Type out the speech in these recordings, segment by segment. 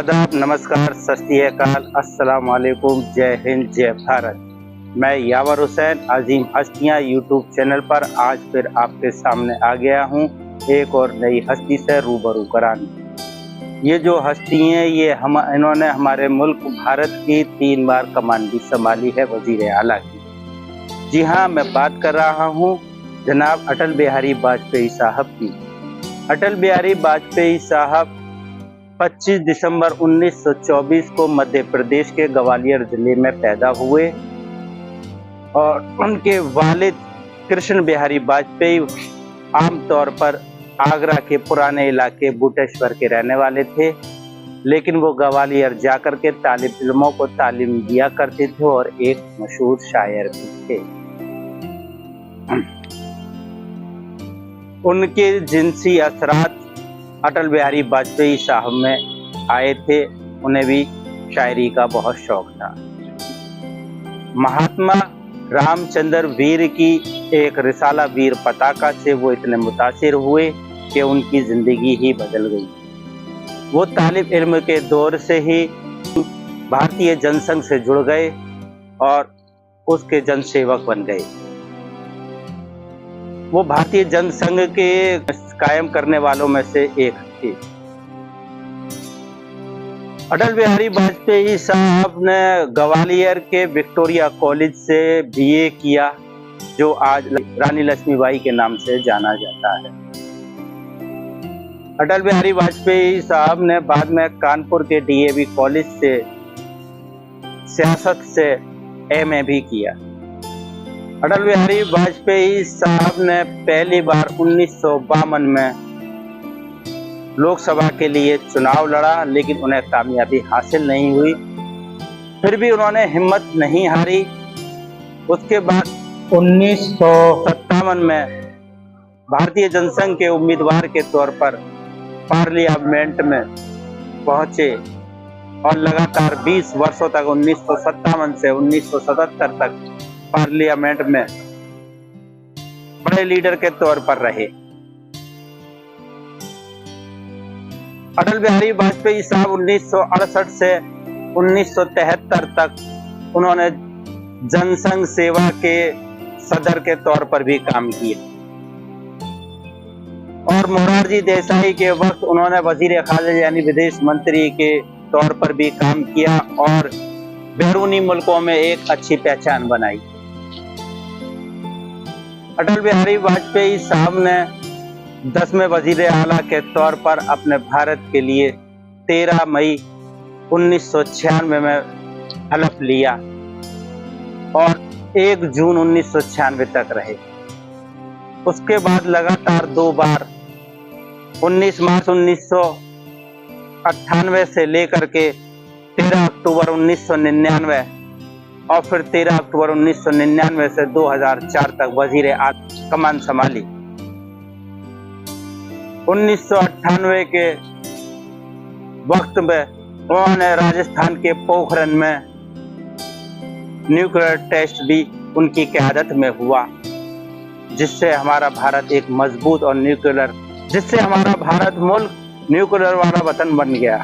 आदाब, नमस्कार, सत श्री अकाल, अस्सलाम वालेकुम, जय हिंद, जय भारत। मैं यावर हुसैन अजीम हस्तियाँ यूट्यूब चैनल पर आज फिर आपके सामने आ गया हूँ एक और नई हस्ती से रूबरू कराने। ये जो हस्ती हैं ये इन्होंने हमारे मुल्क भारत की 3 बार कमान भी संभाली है, वजीर आला की। जी हाँ, मैं बात कर रहा हूँ जनाब अटल बिहारी वाजपेयी साहब की। अटल बिहारी वाजपेयी साहब 25 दिसंबर 1924 को मध्य प्रदेश के ग्वालियर जिले में पैदा हुए और उनके वालिद कृष्ण बिहारी वाजपेयी आमतौर पर आगरा के पुराने इलाके बूटेश्वर के रहने वाले थे, लेकिन वो ग्वालियर जाकर के तालिब इल्मों को तालीम दिया करते थे और एक मशहूर शायर भी थे। उनके जिनसी असरात अटल बिहारी वाजपेयी साहब में आए थे, उन्हें भी शायरी का बहुत शौक था। महात्मा रामचंद्र वीर की एक रिसाला वीर पताका से वो इतने मुतासिर हुए कि उनकी जिंदगी ही बदल गई। वो तालिब इल्म के दौर से ही भारतीय जनसंघ से जुड़ गए और उसके जनसेवक बन गए। वो भारतीय जनसंघ के कायम करने वालों में से एक थे। अटल बिहारी वाजपेयी साहब ने ग्वालियर के विक्टोरिया कॉलेज से बीए किया, जो आज रानी लक्ष्मीबाई के नाम से जाना जाता है। अटल बिहारी वाजपेयी साहब ने बाद में कानपुर के डीएवी कॉलेज से सियासत से एमए भी किया। अटल बिहारी वाजपेयी साहब ने पहली बार 1952 में लोकसभा के लिए चुनाव लड़ा, लेकिन उन्हें कामयाबी हासिल नहीं हुई। फिर भी उन्होंने हिम्मत नहीं हारी। उसके बाद 1957 में भारतीय जनसंघ के उम्मीदवार के तौर पर पार्लियामेंट में पहुंचे और लगातार 20 वर्षों तक 1957 से 1977 तक पार्लियामेंट में बड़े लीडर के तौर पर रहे। अटल बिहारी वाजपेयी साहब 1968 से 1973 तक उन्होंने जनसंघ सेवा के सदर के तौर पर भी काम किया और मोरारजी देसाई के वक्त उन्होंने वजीर खारिजा यानी विदेश मंत्री के तौर पर भी काम किया और बैरूनी मुल्कों में एक अच्छी पहचान बनाई। अटल बिहारी वाजपेयी साहब ने 10वें वजीर आला के तौर पर अपने भारत के लिए 13 मई 1996 में हलफ लिया और 1 जून 1996 तक रहे। उसके बाद लगातार 2 बार 19 मार्च 1998 से लेकर के 13 अक्टूबर 1999 और फिर 13 अक्टूबर 1999 से 2004 तक वजीर आला कमान संभाली। 1998 के वक्त में उन्होंने राजस्थान के पोखरण में न्यूक्लियर टेस्ट भी उनकी क़यादत में हुआ, जिससे हमारा भारत एक मजबूत और हमारा भारत मुल्क न्यूक्लियर वाला वतन बन गया।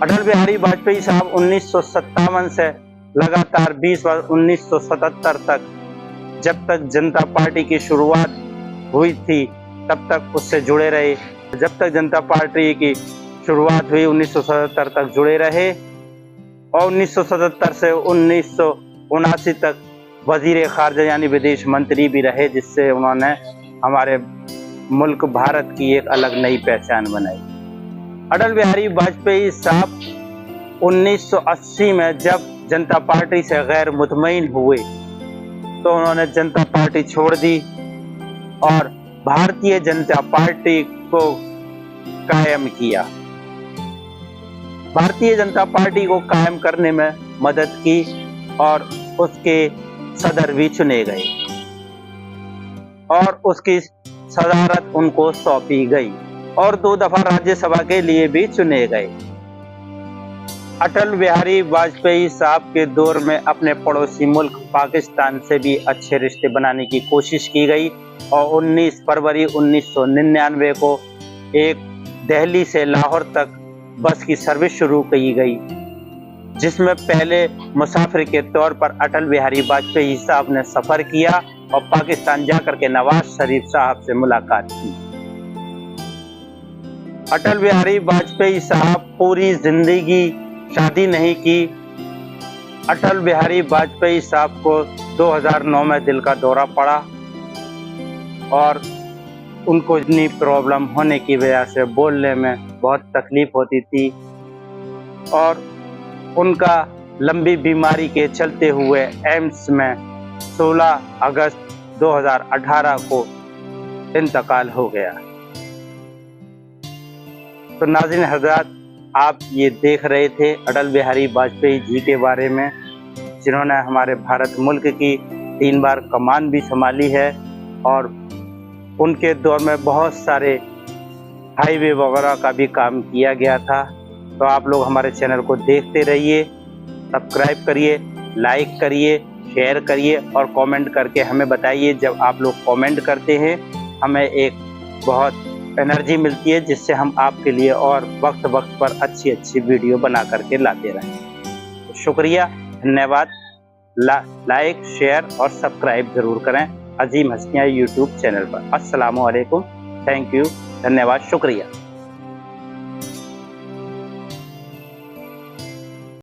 अटल बिहारी वाजपेयी साहब 1957 से लगातार 20 वर्ष 1977 तक, जब तक जनता पार्टी की शुरुआत हुई थी तब तक उससे जुड़े रहे। जब तक जनता पार्टी की शुरुआत हुई 1977 तक जुड़े रहे और 1977 से 1979 तक वजीर खारिजा यानी विदेश मंत्री भी रहे, जिससे उन्होंने हमारे मुल्क भारत की एक अलग नई पहचान बनाई। अटल बिहारी वाजपेयी साहब 1980 में जब जनता पार्टी से गैर मुतमईन हुए तो उन्होंने जनता पार्टी छोड़ दी और भारतीय जनता पार्टी को कायम किया। भारतीय जनता पार्टी को कायम करने में मदद की और उसके सदर भी चुने गए और उसकी सदारत उनको सौंपी गई और 2 दफा राज्यसभा के लिए भी चुने गए। अटल बिहारी वाजपेयी साहब के दौर में अपने पड़ोसी मुल्क पाकिस्तान से भी अच्छे रिश्ते बनाने की कोशिश की गई और 19 फरवरी 1999 को एक दिल्ली से लाहौर तक बस की सर्विस शुरू की गई, जिसमें पहले मुसाफिर के तौर पर अटल बिहारी वाजपेयी साहब ने सफर किया और पाकिस्तान जाकर के नवाज शरीफ साहब से मुलाकात की। अटल बिहारी वाजपेयी साहब पूरी जिंदगी शादी नहीं की। अटल बिहारी वाजपेयी साहब को 2009 में दिल का दौरा पड़ा और उनको इतनी प्रॉब्लम होने की वजह से बोलने में बहुत तकलीफ होती थी और उनका लंबी बीमारी के चलते हुए एम्स में 16 अगस्त 2018 को इंतकाल हो गया। तो नाज़रीन हज़रात, आप ये देख रहे थे अटल बिहारी वाजपेयी जी के बारे में, जिन्होंने हमारे भारत मुल्क की 3 बार कमान भी संभाली है और उनके दौर में बहुत सारे हाईवे वगैरह का भी काम किया गया था। तो आप लोग हमारे चैनल को देखते रहिए, सब्सक्राइब करिए, लाइक करिए, शेयर करिए और कमेंट करके हमें बताइए। जब आप लोग कमेंट करते हैं हमें एक बहुत एनर्जी मिलती है, जिससे हम आपके लिए और वक्त वक्त पर अच्छी अच्छी वीडियो बना करके लाते रहें। शुक्रिया, धन्यवाद। लाइक, शेयर और सब्सक्राइब जरूर करें अजीम हस्तियाँ यूट्यूब चैनल पर। अस्सलामु अलैकुम, थैंक यू, धन्यवाद, शुक्रिया।